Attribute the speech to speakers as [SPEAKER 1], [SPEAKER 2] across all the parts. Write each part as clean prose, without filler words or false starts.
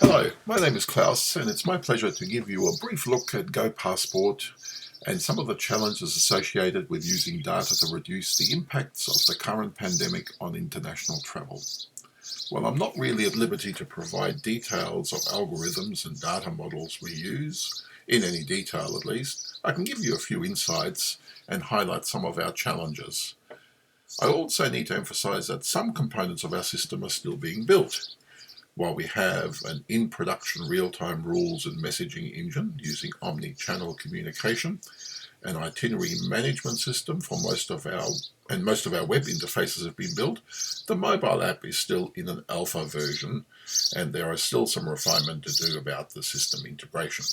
[SPEAKER 1] Hello, my name is Klaus, and it's my pleasure to give you a brief look at goPassport and some of the challenges associated with using data to reduce the impacts of the current pandemic on international travel. While I'm not really at liberty to provide details of algorithms and data models we use, in any detail at least, I can give you a few insights and highlight some of our challenges. I also need to emphasize that some components of our system are still being built. While we have an in-production real-time rules and messaging engine using omni-channel communication, an itinerary management system for most of our web interfaces have been built, the mobile app is still in an alpha version, and there are still some refinement to do about the system integration.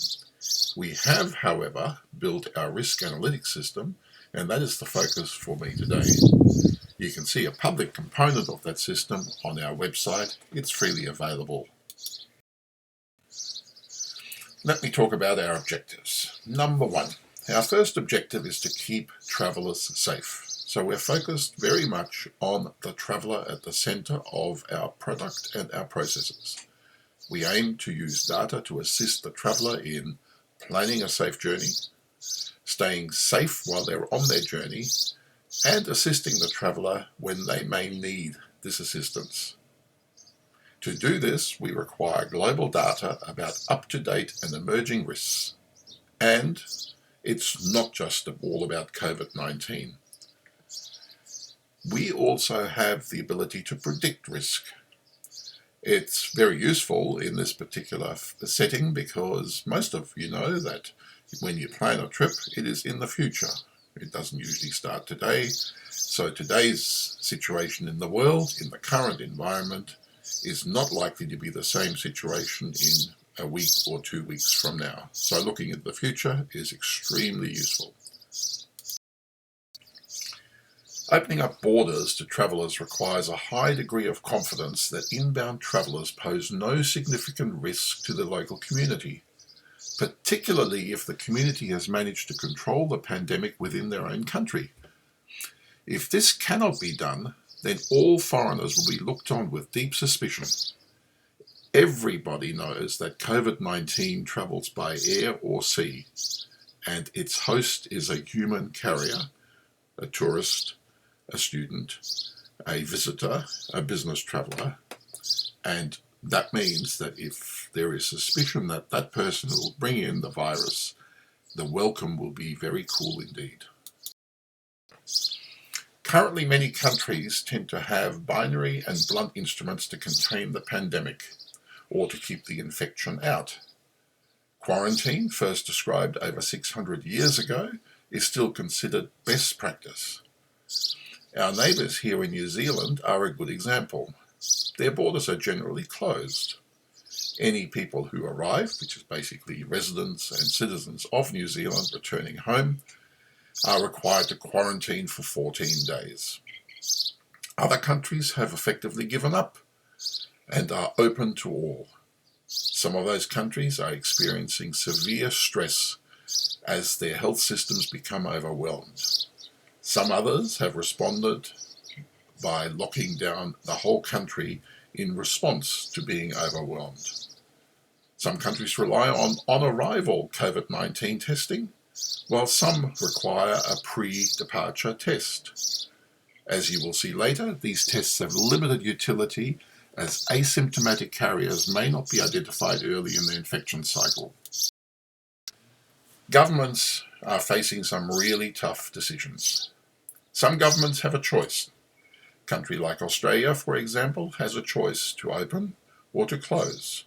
[SPEAKER 1] We have, however, built our risk analytics system, and that is the focus for me today. You can see a public component of that system on our website. It's freely available. Let me talk about our objectives. Number one, our first objective is to keep travellers safe. So we're focused very much on the traveller at the centre of our product and our processes. We aim to use data to assist the traveller in planning a safe journey, staying safe while they're on their journey, and assisting the traveller when they may need this assistance. To do this, we require global data about up-to-date and emerging risks. And it's not just all about COVID-19. We also have the ability to predict risk. It's very useful in this particular setting because most of you know that when you plan a trip, it is in the future. It doesn't usually start today. So today's situation in the world, in the current environment, is not likely to be the same situation in a week or 2 weeks from now. So looking at the future is extremely useful. Opening up borders to travellers requires a high degree of confidence that inbound travellers pose no significant risk to the local community, particularly if the community has managed to control the pandemic within their own country. If this cannot be done, then all foreigners will be looked on with deep suspicion. Everybody knows that COVID-19 travels by air or sea, and its host is a human carrier, a tourist, a student, a visitor, a business traveller, and that means that if there is suspicion that that person will bring in the virus, the welcome will be very cool indeed. Currently, many countries tend to have binary and blunt instruments to contain the pandemic or to keep the infection out. Quarantine, first described over 600 years ago, is still considered best practice. Our neighbours here in New Zealand are a good example. Their borders are generally closed. Any people who arrive, which is basically residents and citizens of New Zealand returning home, are required to quarantine for 14 days. Other countries have effectively given up and are open to all. Some of those countries are experiencing severe stress as their health systems become overwhelmed. Some others have responded by locking down the whole country in response to being overwhelmed. Some countries rely on on-arrival COVID-19 testing, while some require a pre-departure test. As you will see later, these tests have limited utility as asymptomatic carriers may not be identified early in the infection cycle. Governments are facing some really tough decisions. Some governments have a choice. A country like Australia, for example, has a choice to open or to close.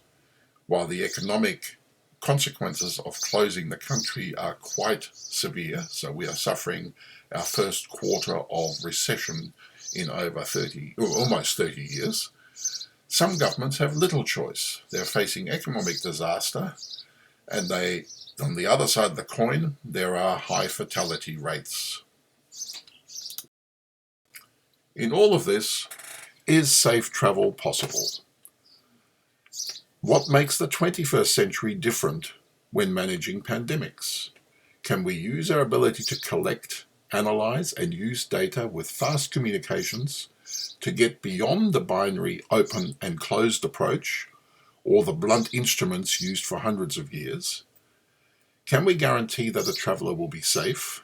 [SPEAKER 1] While the economic consequences of closing the country are quite severe, so we are suffering our first quarter of recession in over almost 30 years, some governments have little choice. They're facing economic disaster, and on the other side of the coin, there are high fatality rates. In all of this, is safe travel possible? What makes the 21st century different when managing pandemics? Can we use our ability to collect, analyze, and use data with fast communications to get beyond the binary open and closed approach, or the blunt instruments used for hundreds of years, can we guarantee that the traveller will be safe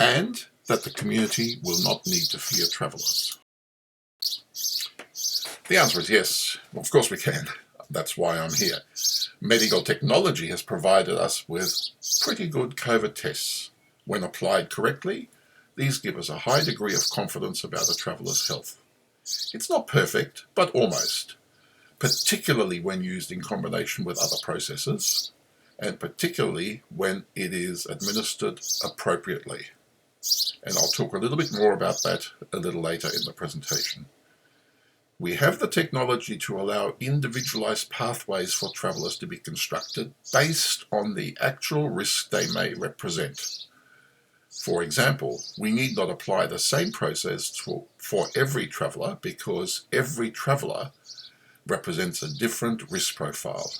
[SPEAKER 1] and that the community will not need to fear travellers? The answer is yes. Of course we can. That's why I'm here. Medical technology has provided us with pretty good COVID tests. When applied correctly, these give us a high degree of confidence about a traveller's health. It's not perfect, but almost, particularly when used in combination with other processes, and particularly when it is administered appropriately. And I'll talk a little bit more about that a little later in the presentation. We have the technology to allow individualized pathways for travellers to be constructed based on the actual risk they may represent. For example, we need not apply the same process for every traveller because every traveller represents a different risk profile.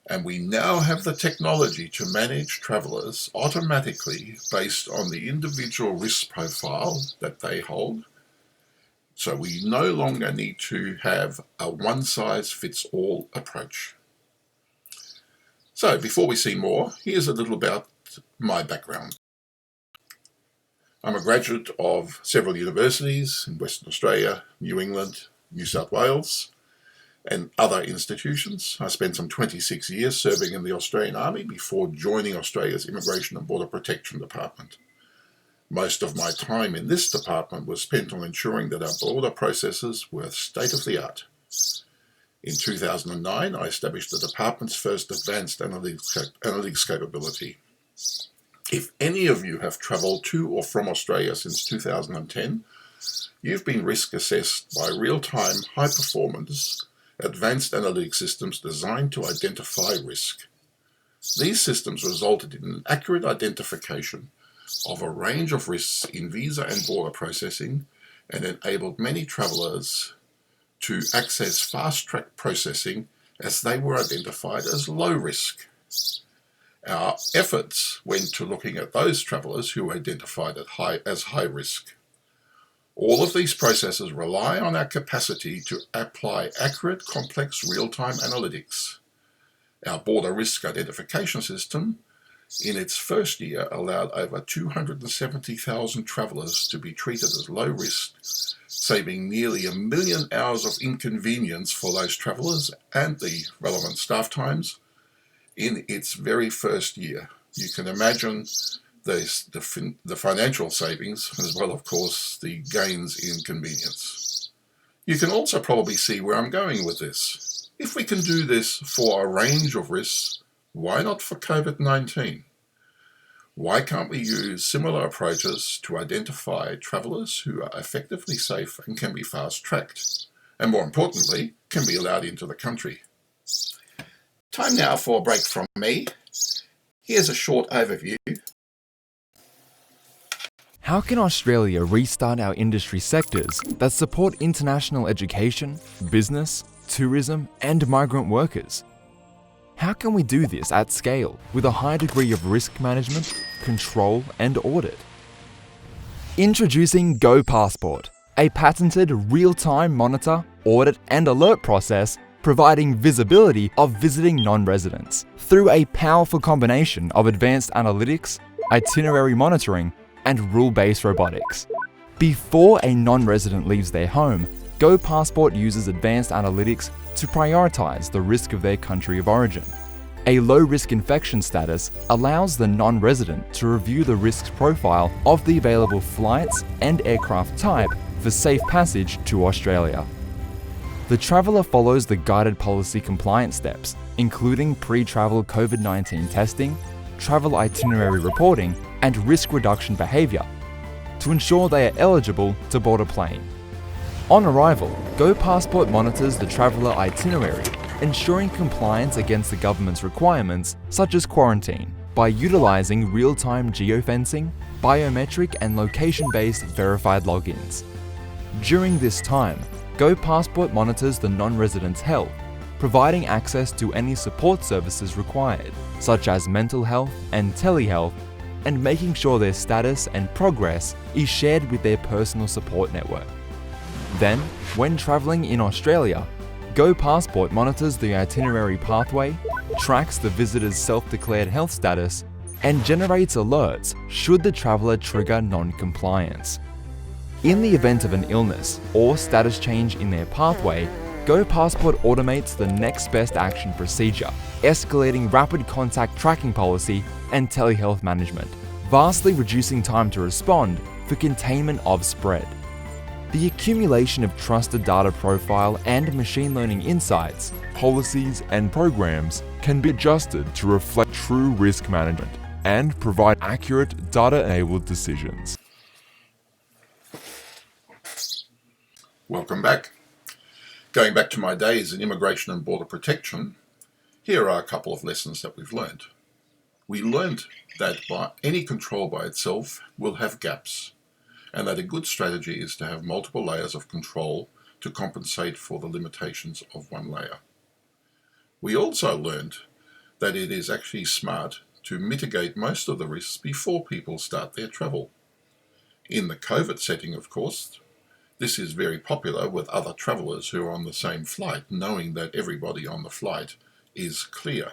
[SPEAKER 1] And we now have the technology to manage travellers automatically based on the individual risk profile that they hold. So we no longer need to have a one-size-fits-all approach. So before we see more, here's a little about my background. I'm a graduate of several universities in Western Australia, New England, New South Wales, and other institutions. I spent some 26 years serving in the Australian Army before joining Australia's Immigration and Border Protection Department. Most of my time in this department was spent on ensuring that our border processes were state-of-the-art. In 2009, I established the department's first advanced analytics capability. If any of you have travelled to or from Australia since 2010, you've been risk assessed by real-time, high-performance, advanced analytics systems designed to identify risk. These systems resulted in an accurate identification of a range of risks in visa and border processing and enabled many travellers to access fast-track processing as they were identified as low risk. Our efforts went to looking at those travellers who were identified as high risk. All of these processes rely on our capacity to apply accurate, complex, real-time analytics. Our border risk identification system, in its first year, allowed over 270,000 travellers to be treated as low risk, saving nearly 1 million hours of inconvenience for those travellers and the relevant staff times in its very first year. You can imagine the financial savings, as well, of course, the gains in convenience. You can also probably see where I'm going with this. If we can do this for a range of risks, why not for COVID-19? Why can't we use similar approaches to identify travellers who are effectively safe and can be fast-tracked, and more importantly, can be allowed into the country? Time now for a break from me. Here's a short overview.
[SPEAKER 2] How can Australia restart our industry sectors that support international education, business, tourism, and migrant workers? How can we do this at scale with a high degree of risk management, control, and audit? Introducing goPassport, a patented real-time monitor, audit, and alert process providing visibility of visiting non-residents through a powerful combination of advanced analytics, itinerary monitoring, and rule-based robotics. Before a non-resident leaves their home, goPassport uses advanced analytics to prioritize the risk of their country of origin. A low-risk infection status allows the non-resident to review the risk profile of the available flights and aircraft type for safe passage to Australia. The traveller follows the guided policy compliance steps, including pre-travel COVID-19 testing, travel itinerary reporting, and risk reduction behaviour, to ensure they are eligible to board a plane. On arrival, goPassport monitors the traveller itinerary, ensuring compliance against the government's requirements such as quarantine, by utilising real-time geofencing, biometric and location-based verified logins. During this time, goPassport monitors the non-resident's health, providing access to any support services required, such as mental health and telehealth, and making sure their status and progress is shared with their personal support network. Then, when travelling in Australia, goPassport monitors the itinerary pathway, tracks the visitor's self-declared health status, and generates alerts should the traveller trigger non-compliance. In the event of an illness or status change in their pathway, goPassport automates the next best action procedure, escalating rapid contact tracking policy and telehealth management, vastly reducing time to respond for containment of spread. The accumulation of trusted data profile and machine learning insights, policies, and programs can be adjusted to reflect true risk management and provide accurate data-enabled decisions.
[SPEAKER 1] Welcome back. Going back to my days in immigration and border protection, here are a couple of lessons that we've learned. We learned that any control by itself will have gaps, and that a good strategy is to have multiple layers of control to compensate for the limitations of one layer. We also learned that it is actually smart to mitigate most of the risks before people start their travel. In the COVID setting, of course, this is very popular with other travellers who are on the same flight, knowing that everybody on the flight is clear.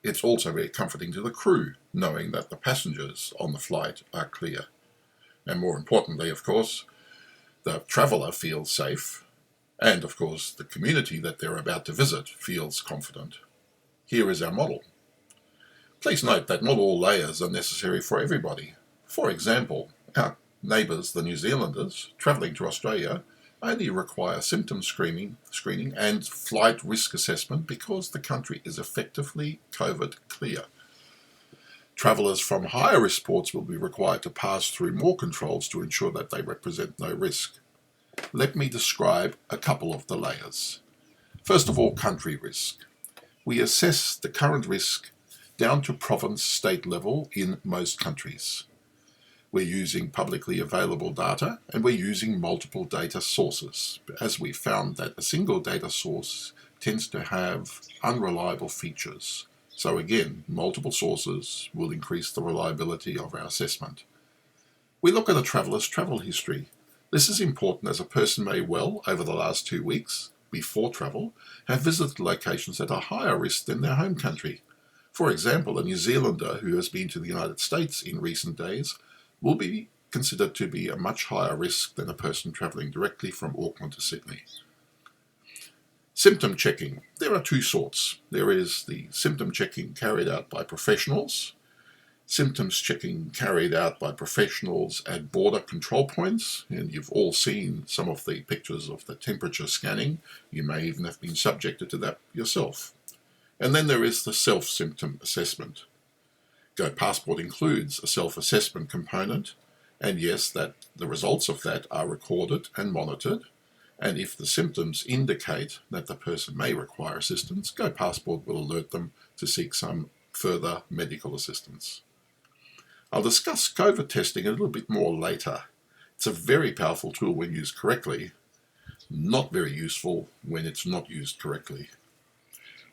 [SPEAKER 1] It's also very comforting to the crew, knowing that the passengers on the flight are clear. And more importantly, of course, the traveller feels safe, and of course, the community that they're about to visit feels confident. Here is our model. Please note that not all layers are necessary for everybody. For example, our neighbours, the New Zealanders, travelling to Australia only require symptom screening and flight risk assessment because the country is effectively COVID clear. Travellers from higher risk ports will be required to pass through more controls to ensure that they represent no risk. Let me describe a couple of the layers. First of all, country risk. We assess the current risk down to province-state level in most countries. We're using publicly available data, and we're using multiple data sources, as we found that a single data source tends to have unreliable features. So again, multiple sources will increase the reliability of our assessment. We look at a traveller's travel history. This is important as a person may well, over the last 2 weeks, before travel, have visited locations that are higher risk than their home country. For example, a New Zealander who has been to the United States in recent days will be considered to be a much higher risk than a person travelling directly from Auckland to Sydney. Symptom checking. There are two sorts. There is the symptom checking carried out by professionals, symptoms checking carried out by professionals at border control points, and you've all seen some of the pictures of the temperature scanning. You may even have been subjected to that yourself. And then there is the self-symptom assessment. goPassport includes a self-assessment component, and yes, that the results of that are recorded and monitored, and if the symptoms indicate that the person may require assistance, goPassport will alert them to seek some further medical assistance. I'll discuss COVID testing a little bit more later. It's a very powerful tool when used correctly, not very useful when it's not used correctly.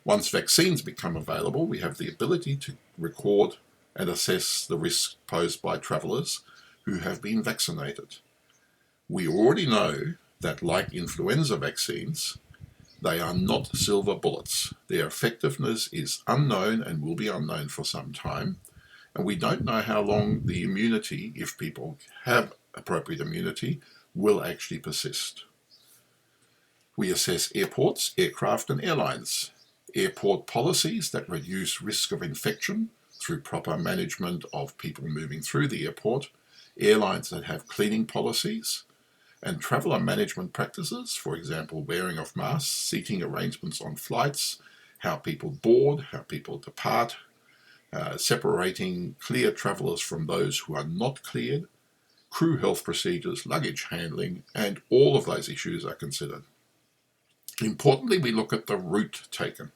[SPEAKER 1] Once vaccines become available, we have the ability to record and assess the risks posed by travellers who have been vaccinated. We already know that, like influenza vaccines, they are not silver bullets. Their effectiveness is unknown and will be unknown for some time, and we don't know how long the immunity, if people have appropriate immunity, will actually persist. We assess airports, aircraft and airlines. Airport policies that reduce risk of infection through proper management of people moving through the airport, airlines that have cleaning policies, and traveller management practices, for example, wearing of masks, seating arrangements on flights, how people board, how people depart, separating clear travellers from those who are not cleared, crew health procedures, luggage handling, and all of those issues are considered. Importantly, we look at the route taken.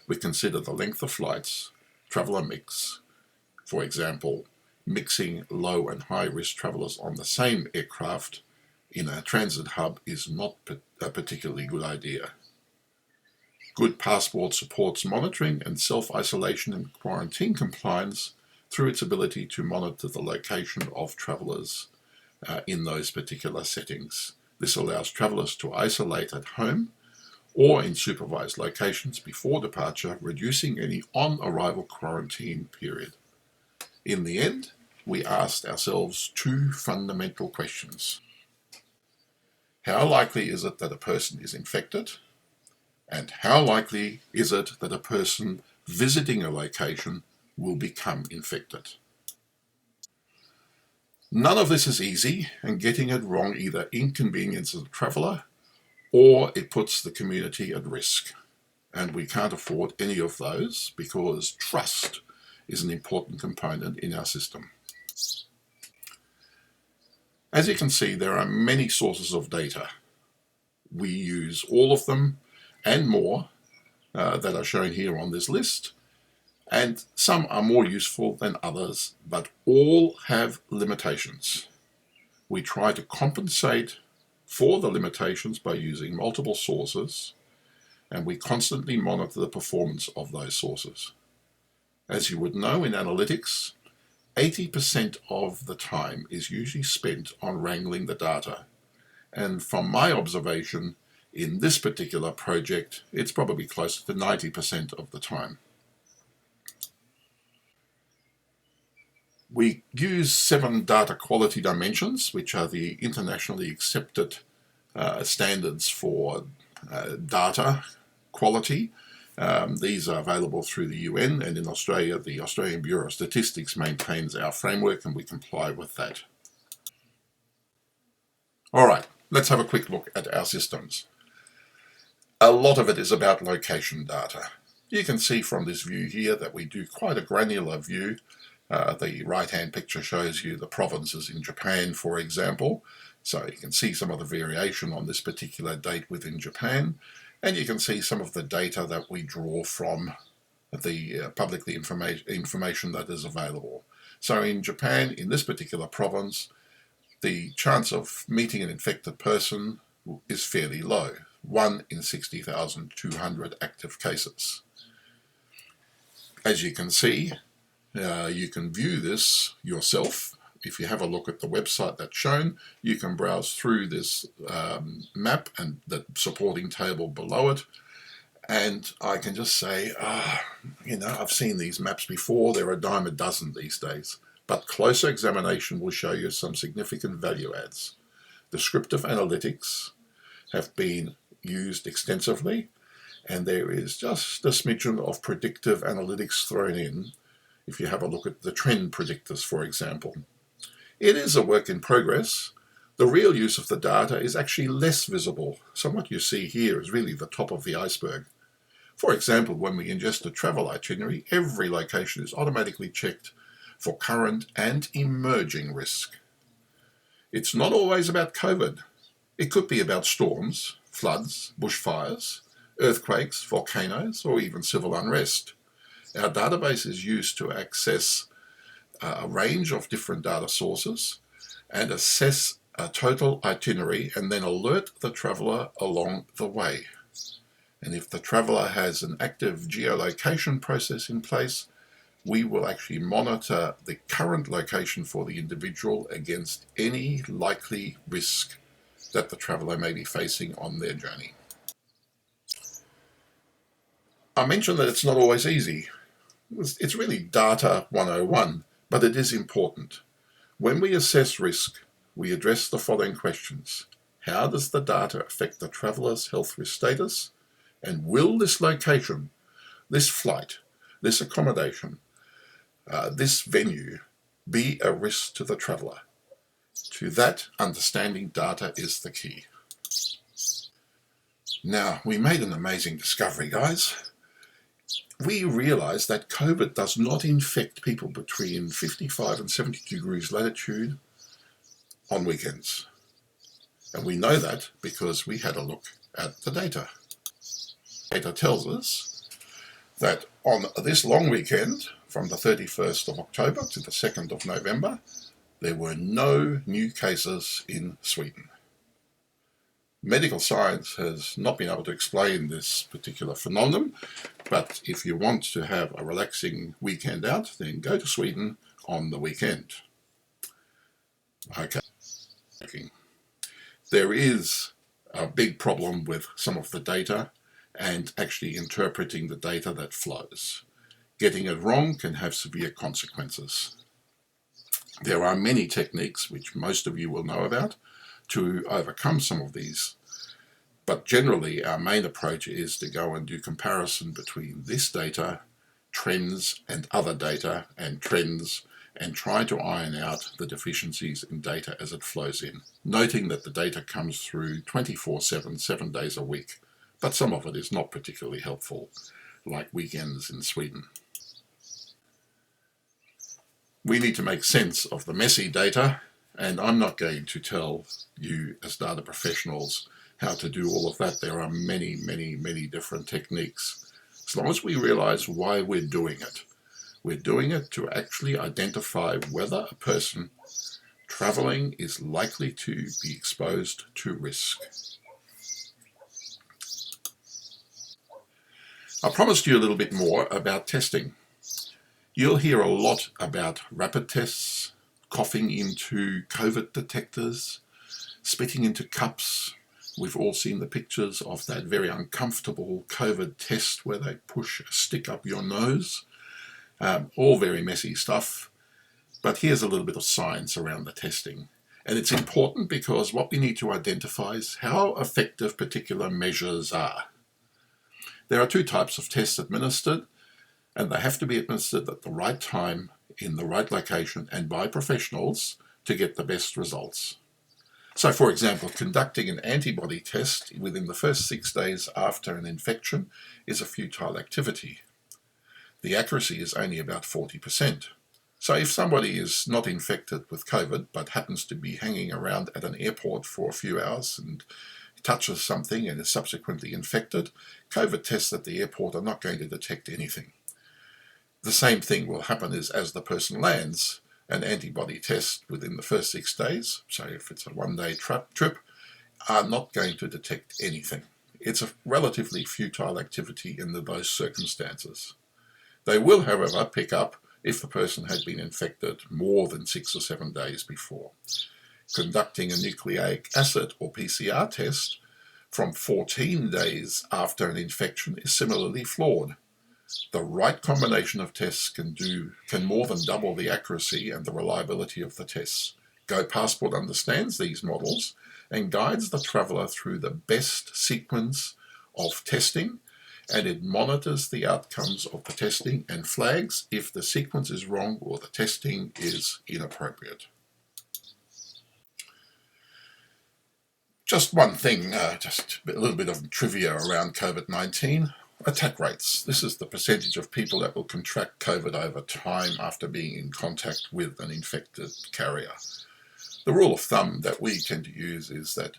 [SPEAKER 1] We consider the length of flights, traveller mix. For example, mixing low and high risk travellers on the same aircraft in a transit hub is not a particularly good idea. goPassport supports monitoring and self-isolation and quarantine compliance through its ability to monitor the location of travellers in those particular settings. This allows travellers to isolate at home or in supervised locations before departure, reducing any on-arrival quarantine period. In the end, we asked ourselves two fundamental questions. How likely is it that a person is infected? And how likely is it that a person visiting a location will become infected? None of this is easy, and getting it wrong either inconveniences the traveller or it puts the community at risk. And we can't afford any of those because trust is an important component in our system. As you can see, there are many sources of data. We use all of them and more that are shown here on this list, and some are more useful than others, but all have limitations. We try to compensate for the limitations by using multiple sources, and we constantly monitor the performance of those sources. As you would know, in analytics, 80% of the time is usually spent on wrangling the data. And from my observation, in this particular project, it's probably closer to 90% of the time. We use 7 data quality dimensions, which are the internationally accepted standards for data quality. These are available through the UN, and in Australia, the Australian Bureau of Statistics maintains our framework, and we comply with that. All right, let's have a quick look at our systems. A lot of it is about location data. You can see from this view here that we do quite a granular view. The right-hand picture shows you the provinces in Japan, for example. So you can see some of the variation on this particular date within Japan. And you can see some of the data that we draw from the publicly information that is available. So in Japan, in this particular province, the chance of meeting an infected person is fairly low, 1 in 60,200 active cases. As you can see, you can view this yourself. If you have a look at the website that's shown, you can browse through this map and the supporting table below it. And I can just say, I've seen these maps before. They're a dime a dozen these days. But closer examination will show you some significant value adds. Descriptive analytics have been used extensively, and there is just a smidgen of predictive analytics thrown in. If you have a look at the trend predictors, for example. It is a work in progress. The real use of the data is actually less visible. So what you see here is really the top of the iceberg. For example, when we ingest a travel itinerary, every location is automatically checked for current and emerging risk. It's not always about COVID. It could be about storms, floods, bushfires, earthquakes, volcanoes, or even civil unrest. Our database is used to access a range of different data sources and assess a total itinerary and then alert the traveller along the way. And if the traveller has an active geolocation process in place, we will actually monitor the current location for the individual against any likely risk that the traveller may be facing on their journey. I mentioned that it's not always easy. It's really data 101, but it is important. When we assess risk, we address the following questions. How does the data affect the traveller's health risk status? And will this location, this flight, this accommodation, this venue be a risk to the traveller? To that, understanding data is the key. Now, we made an amazing discovery, guys. We realized that COVID does not infect people between 55 and 72 degrees latitude on weekends. And we know that because we had a look at the data. Data tells us that on this long weekend, from the 31st of October to the 2nd of November, there were no new cases in Sweden. Medical science has not been able to explain this particular phenomenon, but if you want to have a relaxing weekend out, then go to Sweden on the weekend. Okay. There is a big problem with some of the data. and actually interpreting the data that flows. Getting it wrong can have severe consequences. There are many techniques, which most of you will know about, to overcome some of these. But generally, our main approach is to go and do comparison between this data, trends, and other data and trends, and try to iron out the deficiencies in data as it flows in, noting that the data comes through 24/7, 7 days a week, but some of it is not particularly helpful, like weekends in Sweden. We need to make sense of the messy data, and I'm not going to tell you as data professionals how to do all of that. There are many, many, many different techniques. As long as we realize why we're doing it. We're doing it to actually identify whether a person traveling is likely to be exposed to risk. I promised you a little bit more about testing. You'll hear a lot about rapid tests, coughing into COVID detectors, spitting into cups. We've all seen the pictures of that very uncomfortable COVID test where they push a stick up your nose. All very messy stuff. But here's a little bit of science around the testing. And it's important because what we need to identify is how effective particular measures are. There are 2 types of tests administered, and they have to be administered at the right time, in the right location, and by professionals to get the best results. So, for example, conducting an antibody test within the first 6 days after an infection is a futile activity. The accuracy is only about 40%. So if somebody is not infected with COVID but happens to be hanging around at an airport for a few hours and touches something and is subsequently infected, COVID tests at the airport are not going to detect anything. The same thing will happen as the person lands. An antibody test within the first 6 days, so if it's a 1-day trip, are not going to detect anything. It's a relatively futile activity in those circumstances. They will, however, pick up if the person had been infected more than 6 or 7 days before. Conducting a nucleic acid or PCR test from 14 days after an infection is similarly flawed. The right combination of tests can more than double the accuracy and the reliability of the tests. goPassport understands these models and guides the traveller through the best sequence of testing, and it monitors the outcomes of the testing and flags if the sequence is wrong or the testing is inappropriate. Just one thing, just a little bit of trivia around COVID-19. Attack rates. This is the percentage of people that will contract COVID over time after being in contact with an infected carrier. The rule of thumb that we tend to use is that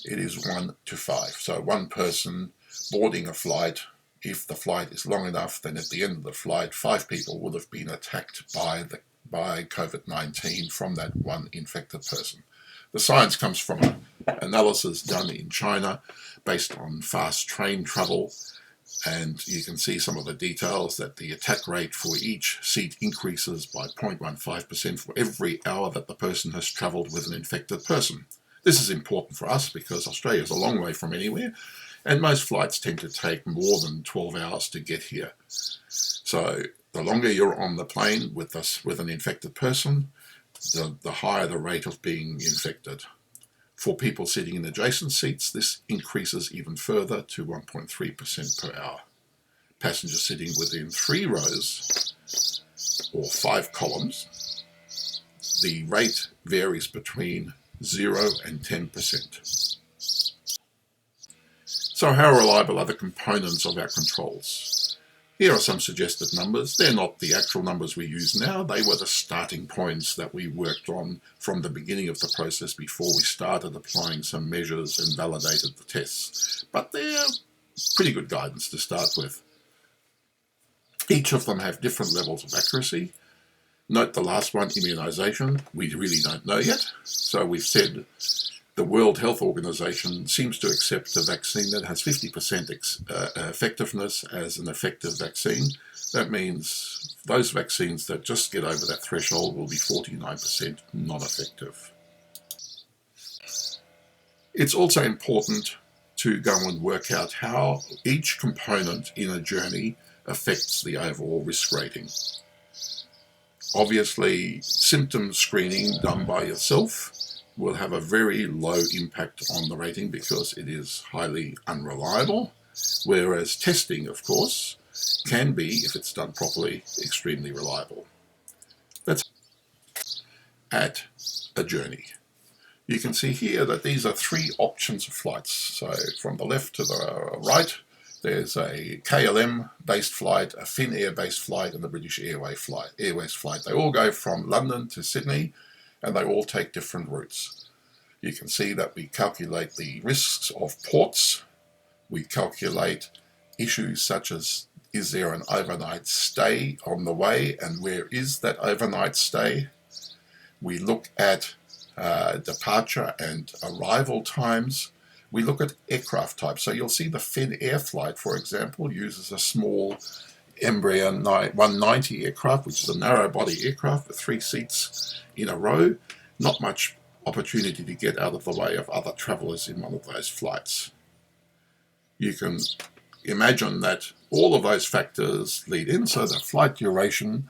[SPEAKER 1] it is 1 to 5. So one person boarding a flight, if the flight is long enough, then at the end of the flight, 5 people would have been attacked by COVID-19 from that one infected person. The science comes from an analysis done in China based on fast train travel, and you can see some of the details that the attack rate for each seat increases by 0.15% for every hour that the person has travelled with an infected person. This is important for us because Australia is a long way from anywhere, and most flights tend to take more than 12 hours to get here. So the longer you're on the plane with an infected person, the higher the rate of being infected. For people sitting in adjacent seats, this increases even further to 1.3% per hour. Passengers sitting within 3 rows or 5 columns, the rate varies between 0 and 10%. So how reliable are the components of our controls? Here are some suggested numbers. They're not the actual numbers we use now. They were the starting points that we worked on from the beginning of the process before we started applying some measures and validated the tests. But they're pretty good guidance to start with. Each of them have different levels of accuracy. Note the last one, immunisation. We really don't know yet. So we've said the World Health Organization seems to accept a vaccine that has 50% effectiveness as an effective vaccine. That means those vaccines that just get over that threshold will be 49% non-effective. It's also important to go and work out how each component in a journey affects the overall risk rating. Obviously, symptom screening done by yourself will have a very low impact on the rating because it is highly unreliable, whereas testing, of course, can be, if it's done properly, extremely reliable. Let's at a journey. You can see here that these are three options of flights. So from the left to the right, there's a KLM-based flight, a Finnair-based flight, and the British Airways flight. They all go from London to Sydney, and they all take different routes. You can see that we calculate the risks of ports. We calculate issues such as, is there an overnight stay on the way, and where is that overnight stay? We look at departure and arrival times. We look at aircraft types. So you'll see the Finnair flight, for example, uses a small Embraer 190 aircraft, which is a narrow-body aircraft with 3 seats in a row. Not much opportunity to get out of the way of other travellers in one of those flights. You can imagine that all of those factors lead in, so the flight duration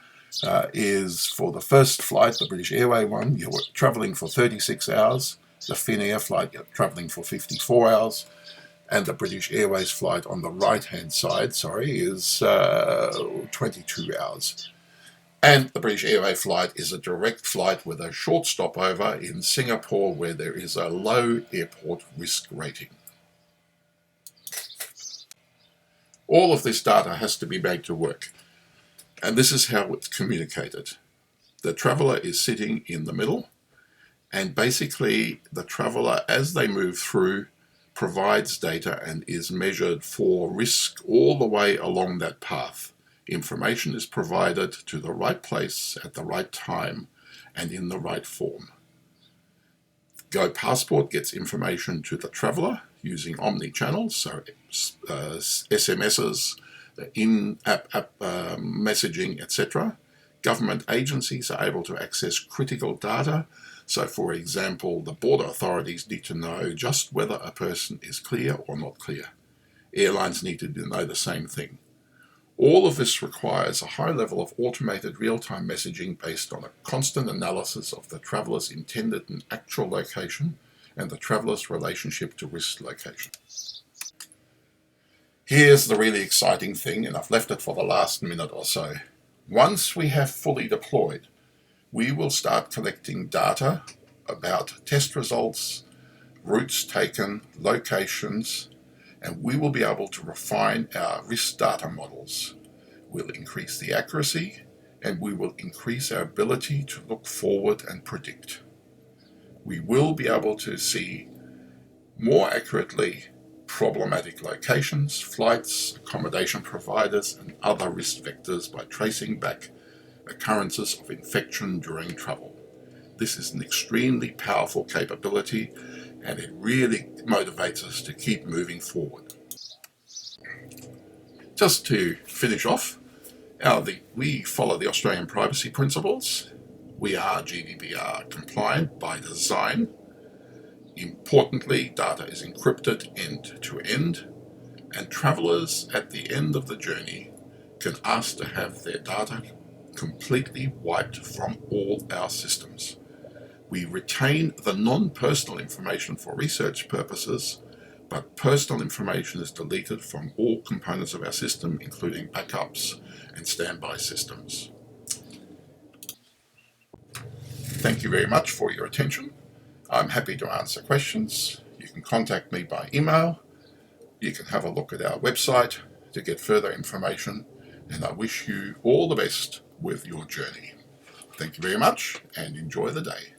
[SPEAKER 1] is for the first flight, the British Airways one, you're travelling for 36 hours. The Finnair flight, you're travelling for 54 hours. And the British Airways flight on the right-hand side, is 22 hours. And the British Airways flight is a direct flight with a short stopover in Singapore, where there is a low airport risk rating. All of this data has to be made to work. And this is how it's communicated. The traveller is sitting in the middle, and basically the traveller, as they move through, provides data and is measured for risk all the way along that path. Information is provided to the right place at the right time and in the right form. goPassport gets information to the traveller using omni-channels, so SMSs, in-app messaging, etc. Government agencies are able to access critical data. So, for example, the border authorities need to know just whether a person is clear or not clear. Airlines need to know the same thing. All of this requires a high level of automated real-time messaging based on a constant analysis of the traveller's intended and actual location and the traveller's relationship to risk location. Here's the really exciting thing, and I've left it for the last minute or so. Once we have fully deployed, we will start collecting data about test results, routes taken, locations, and we will be able to refine our risk data models. We'll increase the accuracy, and we will increase our ability to look forward and predict. We will be able to see more accurately problematic locations, flights, accommodation providers, and other risk vectors by tracing back occurrences of infection during travel. This is an extremely powerful capability, and it really motivates us to keep moving forward. Just to finish off, we follow the Australian privacy principles. We are GDPR compliant by design. Importantly, data is encrypted end to end, and travellers at the end of the journey can ask to have their data completely wiped from all our systems. We retain the non-personal information for research purposes, but personal information is deleted from all components of our system, including backups and standby systems. Thank you very much for your attention. I'm happy to answer questions. You can contact me by email. You can have a look at our website to get further information, and I wish you all the best with your journey. Thank you very much, and enjoy the day.